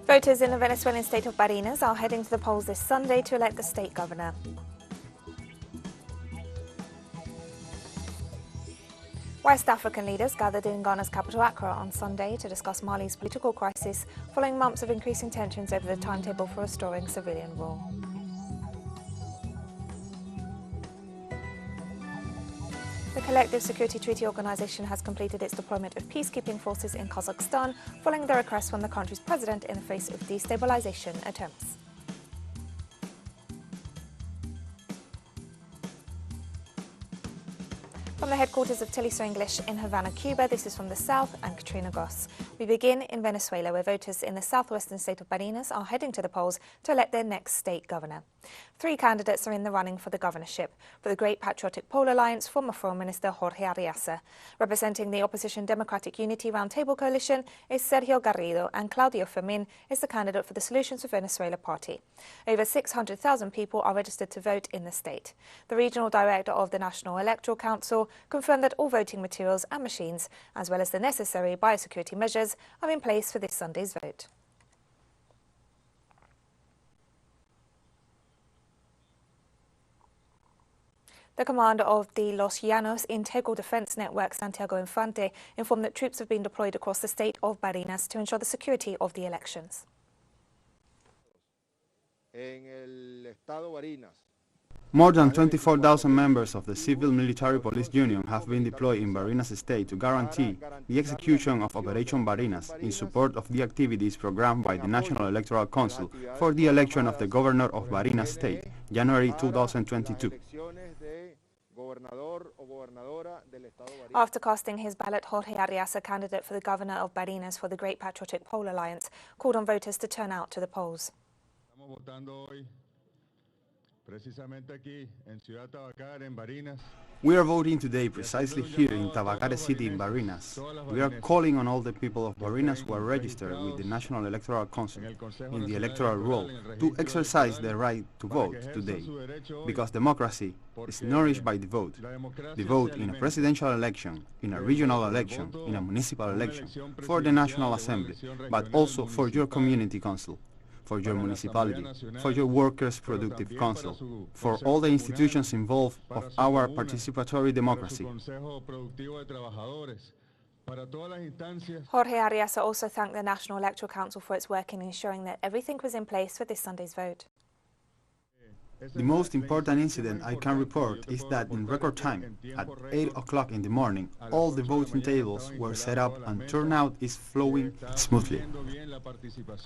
Voters in the Venezuelan state of Barinas are heading to the polls this Sunday to elect the state governor. West African leaders gathered in Ghana's capital Accra on Sunday to discuss Mali's political crisis following months of increasing tensions over the timetable for restoring civilian rule. The Collective Security Treaty Organization has completed its deployment of peacekeeping forces in Kazakhstan following the request from the country's president in the face of destabilization attempts. From the headquarters of TeleSUR English in Havana, Cuba, this is From the South and Katrina Goss. We begin in Venezuela, where voters in the southwestern state of Barinas are heading to the polls to elect their next state governor. 3 candidates are in the running for the governorship. For the Great Patriotic Pole Alliance, former Foreign Minister Jorge Arriaza. Representing the opposition Democratic Unity Roundtable Coalition is Sergio Garrido, and Claudio Fermin is the candidate for the Solutions for Venezuela party. Over 600,000 people are registered to vote in the state. The regional director of the National Electoral Council confirmed that all voting materials and machines, as well as the necessary biosecurity measures, are in place for this Sunday's vote. The commander of the Los Llanos Integral Defense Network, Santiago Infante, informed that troops have been deployed across the state of Barinas to ensure the security of the elections. More than 24,000 members of the Civil Military Police Union have been deployed in Barinas State to guarantee the execution of Operation Barinas in support of the activities programmed by the National Electoral Council for the election of the governor of Barinas State, January 2022. After casting his ballot, Jorge Arriaza, candidate for the governor of Barinas for the Great Patriotic Pole Alliance, called on voters to turn out to the polls. We are voting today precisely here in Tabacare City in Barinas. We are calling on all the people of Barinas who are registered with the National Electoral Council in the electoral roll to exercise their right to vote today, because democracy is nourished by the vote. The vote in a presidential election, in a regional election, in a municipal election, for the National Assembly, but also for your community council, for your municipality, for your workers' productive council, for all the institutions involved of our participatory democracy. Jorge Arriaza also thanked the National Electoral Council for its work in ensuring that everything was in place for this Sunday's vote. The most important incident I can report is that in record time, at 8 o'clock in the morning, all the voting tables were set up and turnout is flowing smoothly.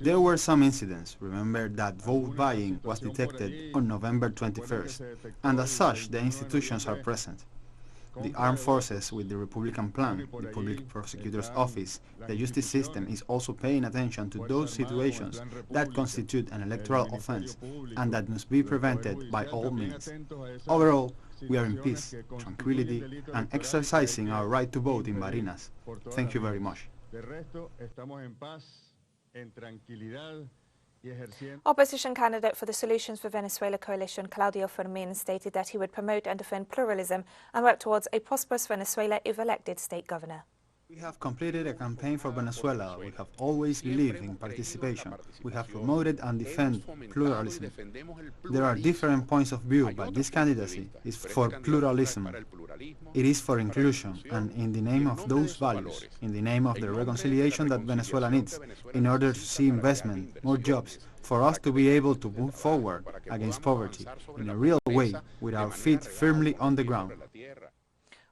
There were some incidents. Remember that vote buying was detected on November 21st, and as such the institutions are present. The armed forces with the Republican plan, the Public Prosecutor's Office, the justice system is also paying attention to those situations that constitute an electoral offense and that must be prevented by all means. Overall, we are in peace, tranquility, and exercising our right to vote in Barinas. Thank you very much. Opposition candidate for the Solutions for Venezuela coalition, Claudio Fermin, stated that he would promote and defend pluralism and work towards a prosperous Venezuela if elected state governor. We have completed a campaign for Venezuela. We have always believed in participation. We have promoted and defended pluralism. There are different points of view, but this candidacy is for pluralism. It is for inclusion, and in the name of those values, in the name of the reconciliation that Venezuela needs, in order to see investment, more jobs, for us to be able to move forward against poverty in a real way with our feet firmly on the ground.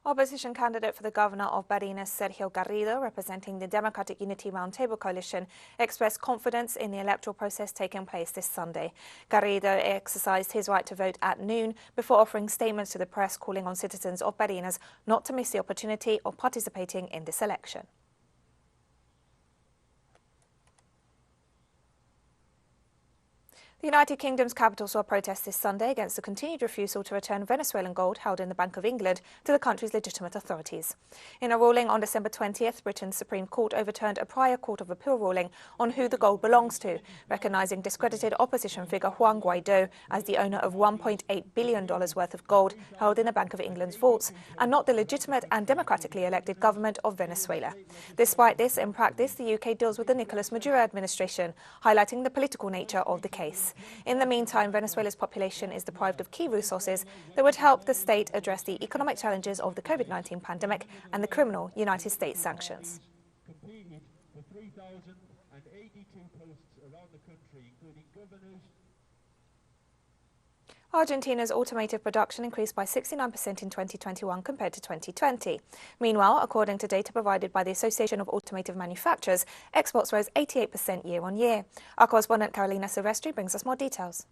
Opposition candidate for the governor of Barinas, Sergio Garrido, representing the Democratic Unity Roundtable Coalition, expressed confidence in the electoral process taking place this Sunday. Garrido exercised his right to vote at noon before offering statements to the press calling on citizens of Barinas not to miss the opportunity of participating in this election. The United Kingdom's capital saw protests this Sunday against the continued refusal to return Venezuelan gold held in the Bank of England to the country's legitimate authorities. In a ruling on December 20th, Britain's Supreme Court overturned a prior Court of Appeal ruling on who the gold belongs to, recognising discredited opposition figure Juan Guaidó as the owner of $1.8 billion worth of gold held in the Bank of England's vaults, and not the legitimate and democratically elected government of Venezuela. Despite this, in practice, the UK deals with the Nicolas Maduro administration, highlighting the political nature of the case. In the meantime, Venezuela's population is deprived of key resources that would help the state address the economic challenges of the COVID-19 pandemic and the criminal United States sanctions. Completed for 3,082 posts around the country, including governors. Argentina's automotive production increased by 69% in 2021 compared to 2020. Meanwhile, according to data provided by the Association of Automotive Manufacturers, exports rose 88% year-on-year. Our correspondent Carolina Silvestri brings us more details.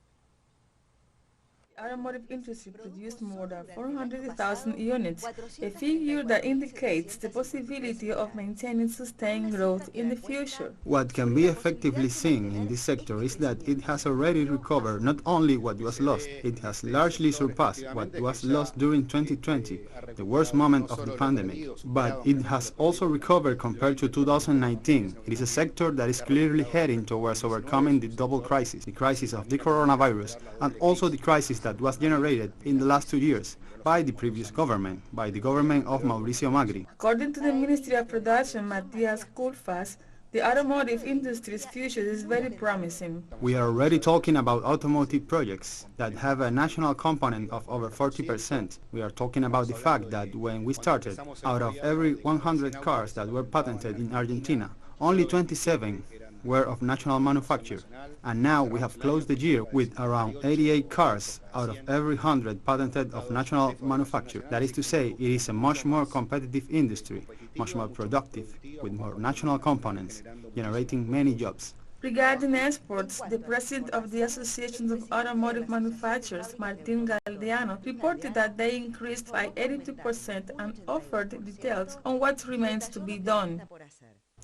The automotive industry produced more than 400,000 units, a figure that indicates the possibility of maintaining sustained growth in the future. What can be effectively seen in this sector is that it has already recovered not only what was lost, it has largely surpassed what was lost during 2020, the worst moment of the pandemic, but it has also recovered compared to 2019. It is a sector that is clearly heading towards overcoming the double crisis, the crisis of the coronavirus and also the crisis that was generated in the last 2 years by the previous government, by the government of Mauricio Macri. According to the Ministry of Production, Matías Culfas, the automotive industry's future is very promising. We are already talking about automotive projects that have a national component of over 40%. We are talking about the fact that when we started, out of every 100 cars that were patented in Argentina, only 27 were of national manufacture, and now we have closed the year with around 88 cars out of every 100 patented of national manufacture. That is to say, it is a much more competitive industry, much more productive, with more national components, generating many jobs. Regarding exports, the president of the Association of Automotive Manufacturers, Martín Galdeano, reported that they increased by 82% and offered details on what remains to be done.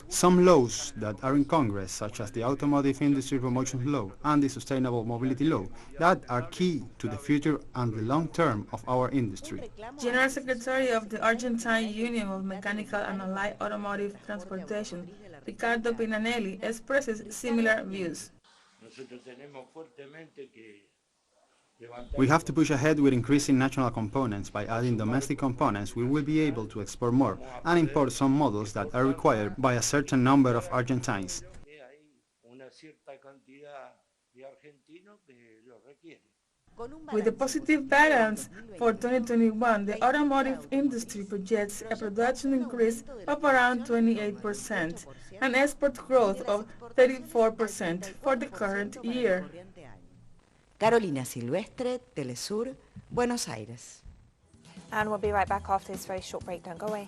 Some laws that are in Congress, such as the Automotive Industry Promotion Law and the Sustainable Mobility Law, that are key to the future and the long term of our industry. General Secretary of the Argentine Union of Mechanical and Allied Automotive Transportation, Ricardo Pinanelli, expresses similar views. We have to push ahead with increasing national components. By adding domestic components, we will be able to export more and import some models that are required by a certain number of Argentines. With a positive balance for 2021, the automotive industry projects a production increase of around 28% and export growth of 34% for the current year. Carolina Silvestre, TeleSUR, Buenos Aires. And we'll be right back after this very short break. Don't go away.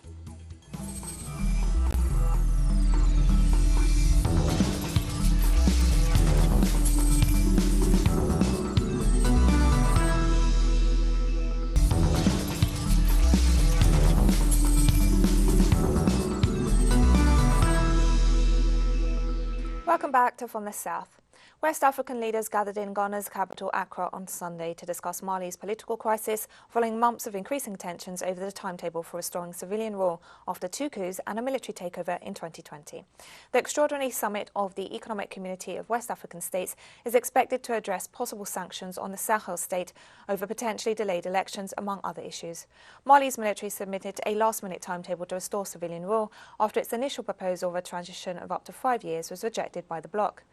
Welcome back to From the South. West African leaders gathered in Ghana's capital, Accra, on Sunday to discuss Mali's political crisis following months of increasing tensions over the timetable for restoring civilian rule after 2 coups and a military takeover in 2020. The extraordinary summit of the Economic Community of West African States is expected to address possible sanctions on the Sahel state over potentially delayed elections, among other issues. Mali's military submitted a last-minute timetable to restore civilian rule after its initial proposal of a transition of up to 5 years was rejected by the bloc.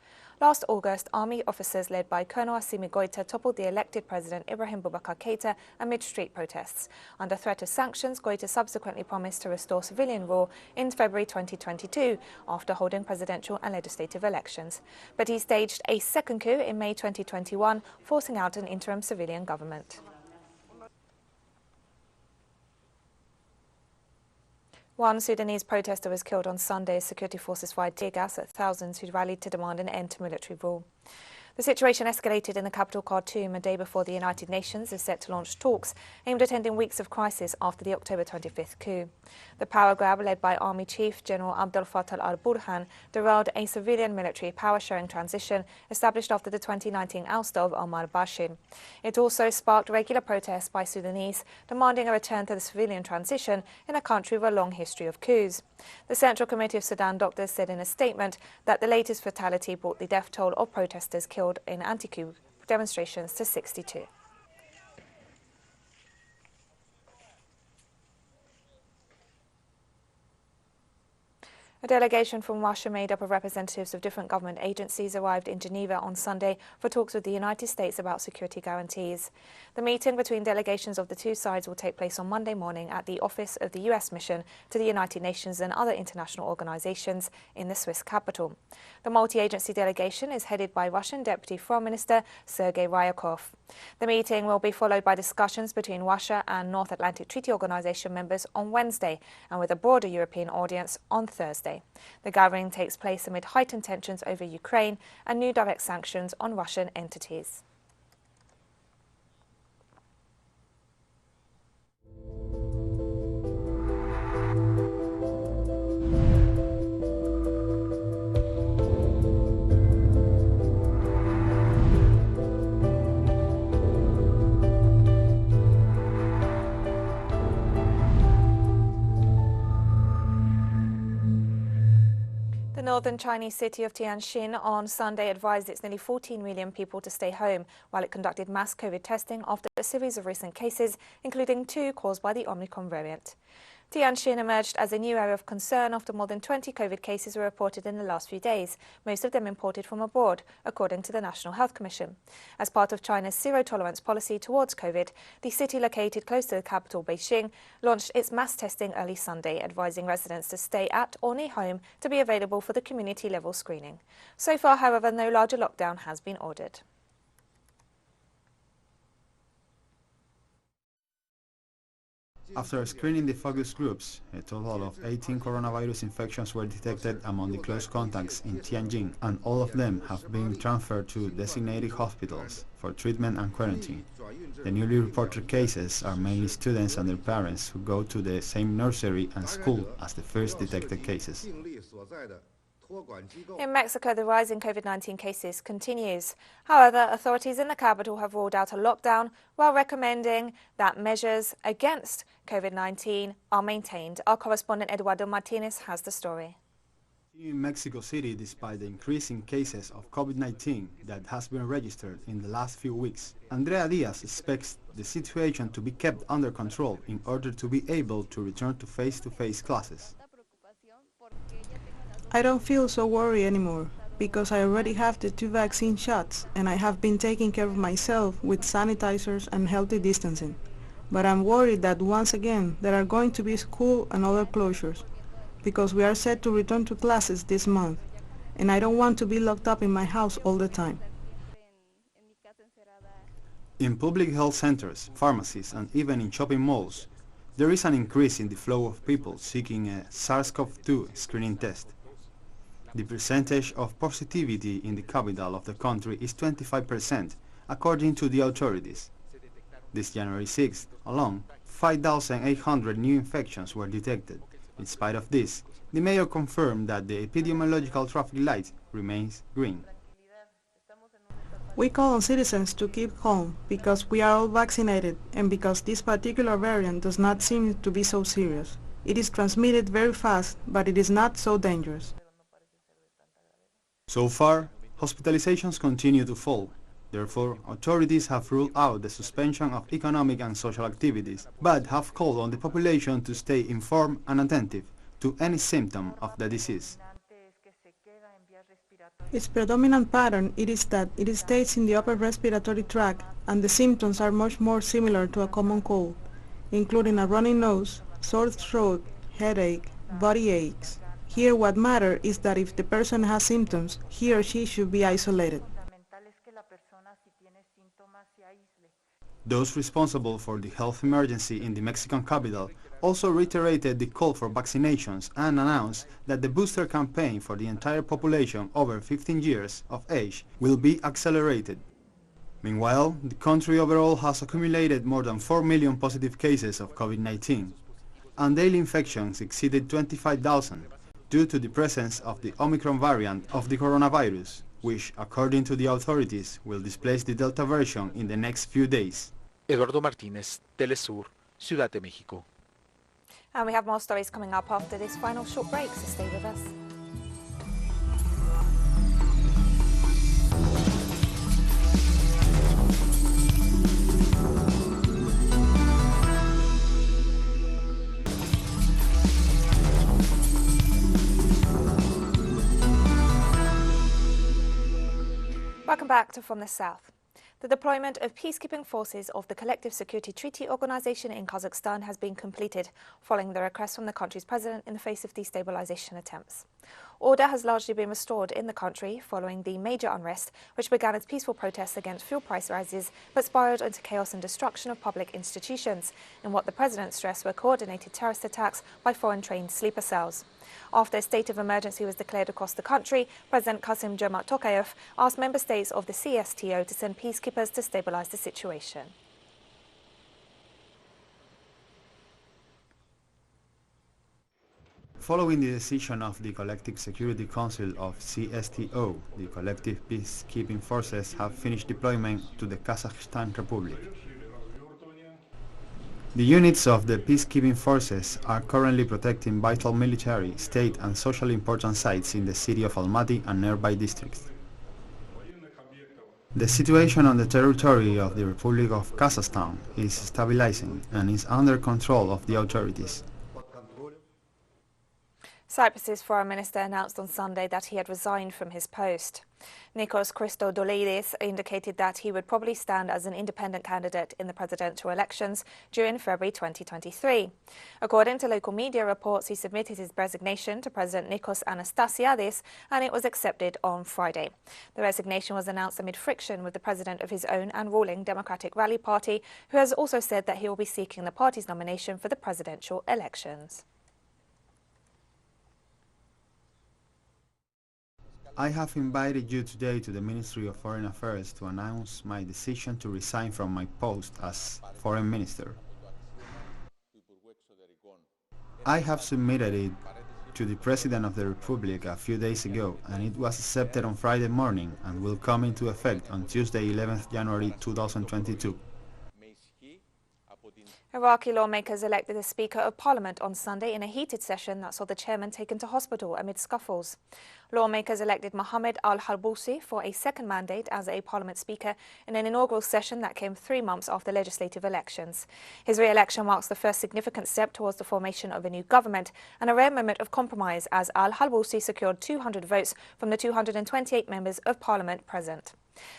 Last August, army officers led by Colonel Assimi Goïta toppled the elected president Ibrahim Boubacar Keïta amid street protests. Under threat of sanctions, Goïta subsequently promised to restore civilian rule in February 2022 after holding presidential and legislative elections. But he staged a second coup in May 2021, forcing out an interim civilian government. One Sudanese protester was killed on Sunday as security forces fired tear gas at thousands who rallied to demand an end to military rule. The situation escalated in the capital Khartoum a day before the United Nations is set to launch talks aimed at ending weeks of crisis after the October 25th coup. The power grab led by Army Chief General Abdel Fattah al-Burhan derailed a civilian-military power-sharing transition established after the 2019 ouster of Omar Bashir. It also sparked regular protests by Sudanese demanding a return to the civilian transition in a country with a long history of coups. The Central Committee of Sudan doctors said in a statement that the latest fatality brought the death toll of protesters killed in anti-coup demonstrations to 62. A delegation from Russia made up of representatives of different government agencies arrived in Geneva on Sunday for talks with the United States about security guarantees. The meeting between delegations of the two sides will take place on Monday morning at the office of the US mission to the United Nations and other international organizations in the Swiss capital. The multi-agency delegation is headed by Russian Deputy Foreign Minister Sergei Ryakov. The meeting will be followed by discussions between Russia and North Atlantic Treaty Organization members on Wednesday and with a broader European audience on Thursday. The gathering takes place amid heightened tensions over Ukraine and new direct sanctions on Russian entities. The northern Chinese city of Tianjin on Sunday advised its nearly 14 million people to stay home while it conducted mass COVID testing after a series of recent cases, including 2 caused by the Omicron variant. Tianjin emerged as a new area of concern after more than 20 COVID cases were reported in the last few days, most of them imported from abroad, according to the National Health Commission. As part of China's zero-tolerance policy towards COVID, the city located close to the capital, Beijing, launched its mass testing early Sunday, advising residents to stay at or near home to be available for the community-level screening. So far, however, no larger lockdown has been ordered. After screening the focus groups, a total of 18 coronavirus infections were detected among the close contacts in Tianjin, and all of them have been transferred to designated hospitals for treatment and quarantine. The newly reported cases are mainly students and their parents who go to the same nursery and school as the first detected cases. In Mexico, the rise in COVID-19 cases continues. However, authorities in the capital have ruled out a lockdown while recommending that measures against COVID-19 are maintained. Our correspondent Eduardo Martinez has the story. In Mexico City, despite the increase in cases of COVID-19 that has been registered in the last few weeks, Andrea Diaz expects the situation to be kept under control in order to be able to return to face-to-face classes. I don't feel so worried anymore, because I already have the 2 vaccine shots and I have been taking care of myself with sanitizers and healthy distancing. But I'm worried that once again there are going to be school and other closures, because we are set to return to classes this month, and I don't want to be locked up in my house all the time. In public health centers, pharmacies, and even in shopping malls, there is an increase in the flow of people seeking a SARS-CoV-2 screening test. The percentage of positivity in the capital of the country is 25%, according to the authorities. This January 6th alone, 5,800 new infections were detected. In spite of this, the mayor confirmed that the epidemiological traffic light remains green. We call on citizens to keep calm because we are all vaccinated and because this particular variant does not seem to be so serious. It is transmitted very fast, but it is not so dangerous. So far, hospitalizations continue to fall. Therefore, authorities have ruled out the suspension of economic and social activities, but have called on the population to stay informed and attentive to any symptom of the disease. Its predominant pattern is that it stays in the upper respiratory tract, and the symptoms are much more similar to a common cold, including a runny nose, sore throat, headache, body aches. Here what matters is that if the person has symptoms, he or she should be isolated. Those responsible for the health emergency in the Mexican capital also reiterated the call for vaccinations and announced that the booster campaign for the entire population over 15 years of age will be accelerated. Meanwhile, the country overall has accumulated more than 4 million positive cases of COVID-19, and daily infections exceeded 25,000 due to the presence of the Omicron variant of the coronavirus, which, according to the authorities, will displace the Delta version in the next few days. Eduardo Martínez, TeleSUR, Ciudad de México. And we have more stories coming up after this final short break, so stay with us. Welcome back to From the South. The deployment of peacekeeping forces of the Collective Security Treaty Organization in Kazakhstan has been completed, following the request from the country's president in the face of destabilization attempts. Order has largely been restored in the country following the major unrest, which began as peaceful protests against fuel price rises but spiraled into chaos and destruction of public institutions, in what the president stressed were coordinated terrorist attacks by foreign-trained sleeper cells. After a state of emergency was declared across the country, President Kassym-Jomart Tokayev asked member states of the CSTO to send peacekeepers to stabilize the situation. Following the decision of the Collective Security Council of CSTO, the collective peacekeeping forces have finished deployment to the Kazakhstan Republic. The units of the peacekeeping forces are currently protecting vital military, state and socially important sites in the city of Almaty and nearby districts. The situation on the territory of the Republic of Kazakhstan is stabilizing and is under control of the authorities. Cyprus's foreign minister announced on Sunday that he had resigned from his post. Nikos Christodoulidis indicated that he would probably stand as an independent candidate in the presidential elections during February 2023. According to local media reports, he submitted his resignation to President Nikos Anastasiadis, and it was accepted on Friday. The resignation was announced amid friction with the president of his own and ruling Democratic Rally Party, who has also said that he will be seeking the party's nomination for the presidential elections. I have invited you today to the Ministry of Foreign Affairs to announce my decision to resign from my post as Foreign Minister. I have submitted it to the President of the Republic a few days ago, and it was accepted on Friday morning and will come into effect on Tuesday, 11th January 2022. Iraqi lawmakers elected a Speaker of Parliament on Sunday in a heated session that saw the chairman taken to hospital amid scuffles. Lawmakers elected Mohammed al-Halbousi for a second mandate as a Parliament Speaker in an inaugural session that came 3 months after legislative elections. His re-election marks the first significant step towards the formation of a new government and a rare moment of compromise, as al-Halbousi secured 200 votes from the 228 members of Parliament present.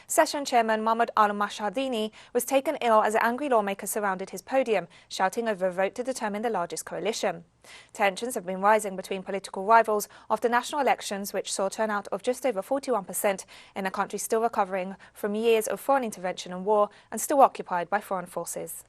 Session Chairman Mahmoud al-Mashhadini was taken ill as angry lawmakers surrounded his podium, shouting over a vote to determine the largest coalition. Tensions have been rising between political rivals after national elections, which saw turnout of just over 41% in a country still recovering from years of foreign intervention and war and still occupied by foreign forces.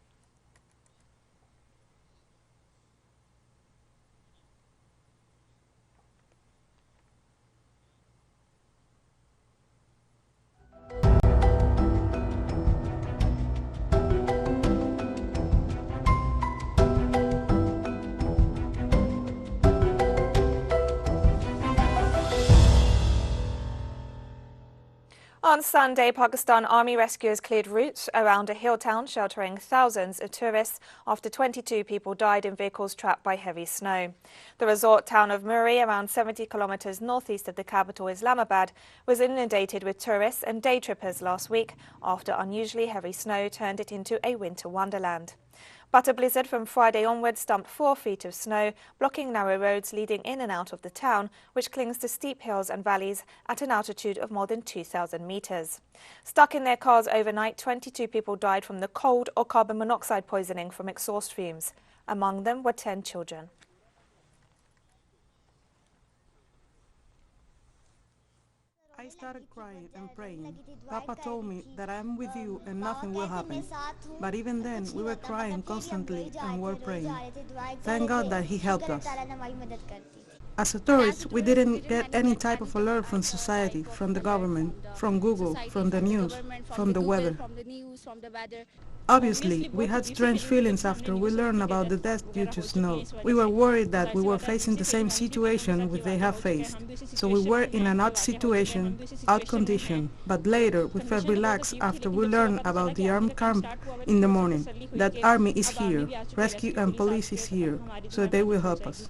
On Sunday, Pakistan Army rescuers cleared routes around a hill town sheltering thousands of tourists after 22 people died in vehicles trapped by heavy snow. The resort town of Muri, around 70 kilometers northeast of the capital Islamabad, was inundated with tourists and day trippers last week after unusually heavy snow turned it into a winter wonderland. But a blizzard from Friday onwards dumped 4 feet of snow, blocking narrow roads leading in and out of the town, which clings to steep hills and valleys at an altitude of more than 2,000 meters. Stuck in their cars overnight, 22 people died from the cold or carbon monoxide poisoning from exhaust fumes. Among them were 10 children. I started crying and praying. Papa told me that I am with you and nothing will happen. But even then, we were crying constantly and were praying. Thank God that he helped us. As a tourist, we didn't get any type of alert from society, from the government, from Google, from the news, from the weather. Obviously, we had strange feelings after we learned about the death due to snow. We were worried that we were facing the same situation which they have faced. So we were in an odd situation, odd condition, but later we felt relaxed after we learned about the armed camp in the morning. That army is here, rescue and police is here, so they will help us.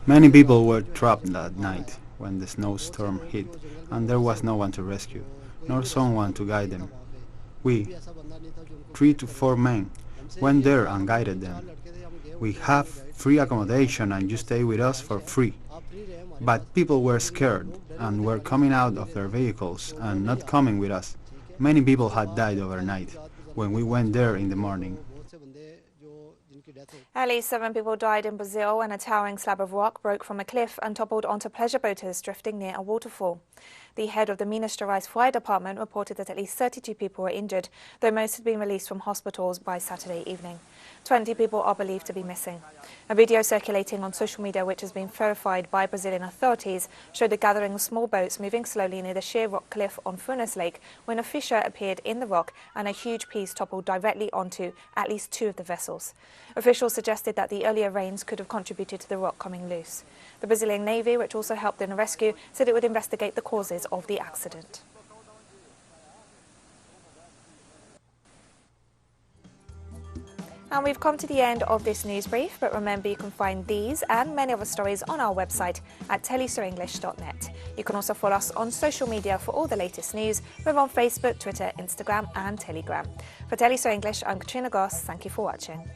Many people were trapped that night when the snowstorm hit, and there was no one to rescue, nor someone to guide them. We, 3 to 4 men, went there and guided them. We have free accommodation and you stay with us for free. But people were scared and were coming out of their vehicles and not coming with us. Many people had died overnight when we went there in the morning. At least 7 people died in Brazil when a towering slab of rock broke from a cliff and toppled onto pleasure boaters drifting near a waterfall. The head of the Minas Gerais Fire Department reported that at least 32 people were injured, though most had been released from hospitals by Saturday evening. 20 people are believed to be missing. A video circulating on social media, which has been verified by Brazilian authorities, showed a gathering of small boats moving slowly near the sheer rock cliff on Funes Lake when a fissure appeared in the rock and a huge piece toppled directly onto at least 2 of the vessels. Officials suggested that the earlier rains could have contributed to the rock coming loose. The Brazilian Navy, which also helped in the rescue, said it would investigate the causes of the accident. And we've come to the end of this news brief, but remember you can find these and many other stories on our website at telesurenglish.net. You can also follow us on social media for all the latest news. We're on Facebook, Twitter, Instagram and Telegram. For TeleSUR English, I'm Katrina Goss. Thank you for watching.